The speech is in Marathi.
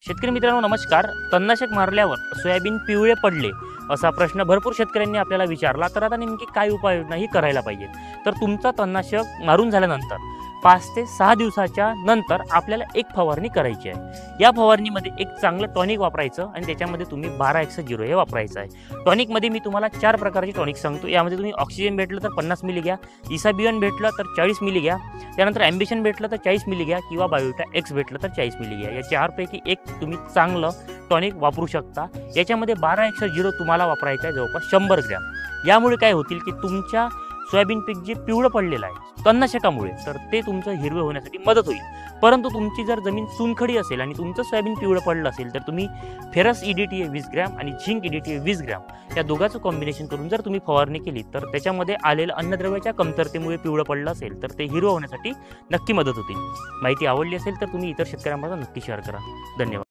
शेतकरी मित्रांनो नमस्कार. तणनाशक मारल्यावर सोयाबीन पिवळे पडले असा प्रश्न भरपूर शेतकऱ्यांनी आपल्याला विचारला. तर आता नेमकी काय उपाययोजना ही करायला पाहिजे. तर तुमचा तणनाशक मारून झाल्यानंतर 5 ते 6 दिवसाच्या नंतर आपल्याला एक फवारणी करायची आहे. या फवारणीमध्ये एक चांगलं टॉनिक वापरायचं आणि त्याच्यामध्ये तुम्ही 12-1-0 हे वापरायचं आहे. टॉनिकमध्ये मी तुम्हाला 4 प्रकारचे टॉनिक सांगतो. यामध्ये तुम्ही ऑक्सिजन भेटलं तर 50 मिली घ्या, इसाबियन भेटलं तर 40 मिली घ्या, त्यानंतर ॲम्बिशन भेटलं तर 40 मिली घ्या किंवा बायोटा एक्स भेटलं तर 40 मिली घ्या. या 4 पैकी एक तुम्ही चांगलं टॉनिक वापरू शकता. याच्यामध्ये 12-1-0 तुम्हाला वापरायचं आहे जवळपास 100 ग्रॅम. यामुळे काय होतील की तुमच्या सोयाबीन पीक जे पिवळं पडलेलं आहे तणनाशकामुळे तर ते तुमचं हिरवं होण्यासाठी मदत होईल. परंतु तुमची जर जमीन चुनखडी असेल आणि तुमचं सोयाबीन पिवळं पडलं असेल तर तुम्ही फेरस EDTA 20 ग्रॅम आणि झिंक EDTA 20 ग्रॅम या दोघांचं कॉम्बिनेशन करून जर तुम्ही फवारणी केली तर त्याच्यामध्ये आलेलं अन्नद्रव्याच्या कमतरतेमुळे पिवळं पडलं असेल तर ते हिरवं होण्यासाठी नक्की मदत होतील. माहिती आवडली असेल तर तुम्ही इतर शेतकऱ्यांबरोबर नक्की शेअर करा. धन्यवाद.